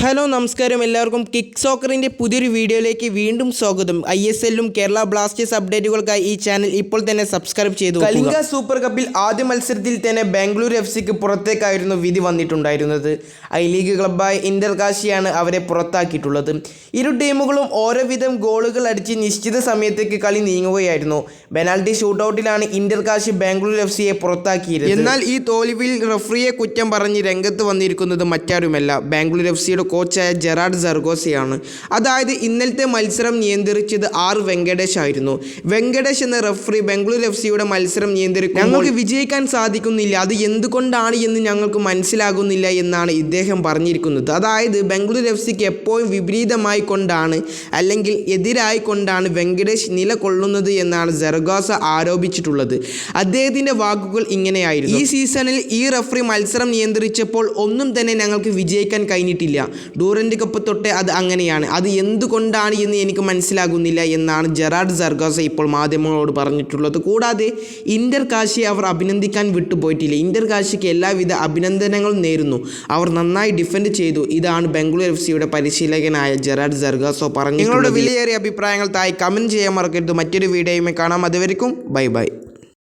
Hello നമസ്കാരം, എല്ലാവർക്കും kick സോക്കറിൻ്റെ പുതിയൊരു വീഡിയോയിലേക്ക് വീണ്ടും സ്വാഗതം. ISLലും കേരള ബ്ലാസ്റ്റേഴ്സ് അപ്ഡേറ്റുകൾക്കായി ഈ ചാനൽ ഇപ്പോൾ തന്നെ സബ്സ്ക്രൈബ് ചെയ്തു. കലിംഗ സൂപ്പർ കപ്പിൽ ആദ്യ മത്സരത്തിൽ തന്നെ ബാംഗ്ലൂർ FC പുറത്തേക്കായിരുന്നു വിധി വന്നിട്ടുണ്ടായിരുന്നത്. ഐ ലീഗ് ക്ലബ്ബായ ഇന്റർ കാശിയാണ് അവരെ പുറത്താക്കിയിട്ടുള്ളത്. ഇരു ടീമുകളും ഓരോ വിധം ഗോളുകൾ അടിച്ച് നിശ്ചിത സമയത്തേക്ക് കളി നീങ്ങുകയായിരുന്നു. പെനാൽറ്റി ഷൂട്ടൗട്ടിലാണ് ഇന്റർ കാശി ബാംഗ്ലൂർ FCയെ പുറത്താക്കിയിരുന്നത്. എന്നാൽ ഈ തോൽവിയിൽ റഫറിയെ കുറ്റം പറഞ്ഞ് രംഗത്ത് വന്നിരിക്കുന്നത് മറ്റാരുമല്ല, ബാംഗ്ലൂർ FCയുടെ കോച്ചായ ജെറാർഡ് സർഗോസയാണ്. അതായത് ഇന്നലത്തെ മത്സരം നിയന്ത്രിച്ചത് വെങ്കടേഷ് ആയിരുന്നു. വെങ്കടേഷ് എന്ന റഫറി ബാംഗ്ലൂർ FCയുടെ മത്സരം നിയന്ത്രിക്കും ഞങ്ങൾക്ക് വിജയിക്കാൻ സാധിക്കുന്നില്ല, അത് എന്തുകൊണ്ടാണ് എന്ന് ഞങ്ങൾക്ക് മനസ്സിലാകുന്നില്ല എന്നാണ് ഇദ്ദേഹം പറഞ്ഞിരിക്കുന്നത്. അതായത് ബാംഗ്ലൂർ FCക്ക് എപ്പോഴും വിപരീതമായി കൊണ്ടാണ് അല്ലെങ്കിൽ എതിരായി കൊണ്ടാണ് വെങ്കടേഷ് നിലകൊള്ളുന്നത് എന്നാണ് സർഗോസ ആരോപിച്ചിട്ടുള്ളത്. അദ്ദേഹത്തിൻ്റെ വാക്കുകൾ ഇങ്ങനെയായിരുന്നു: ഈ സീസണിൽ ഈ റഫറി മത്സരം നിയന്ത്രിച്ചപ്പോൾ ഒന്നും തന്നെ ഞങ്ങൾക്ക് വിജയിക്കാൻ കഴിഞ്ഞിട്ടില്ല. ഡൂറന്റ് കപ്പ് തൊട്ടേ അത് അങ്ങനെയാണ്, അത് എന്തുകൊണ്ടാണ് എന്ന് എനിക്ക് മനസ്സിലാകുന്നില്ല എന്നാണ് ജെറാർഡ് സർഗോസ ഇപ്പോൾ മാധ്യമങ്ങളോട് പറഞ്ഞിട്ടുള്ളത്. കൂടാതെ ഇന്റർ കാശിയെ അവർ അഭിനന്ദിക്കാൻ വിട്ടുപോയിട്ടില്ല. ഇന്റർ കാശിക്ക് എല്ലാവിധ അഭിനന്ദനങ്ങളും നേരുന്നു, അവർ നന്നായി ഡിഫെൻഡ് ചെയ്തു. ഇതാണ് ബാംഗ്ലൂർ FCയുടെ പരിശീലകനായ ജെറാർഡ് സർഗോസ പറഞ്ഞു. നിങ്ങളുടെ വിലയേറിയ അഭിപ്രായങ്ങൾ താഴെ കമൻറ്റ് ചെയ്യാൻ മറക്കരുത്. മറ്റൊരു വീഡിയോയുമായി കാണാം. അതുവരെയും ബൈ ബൈ.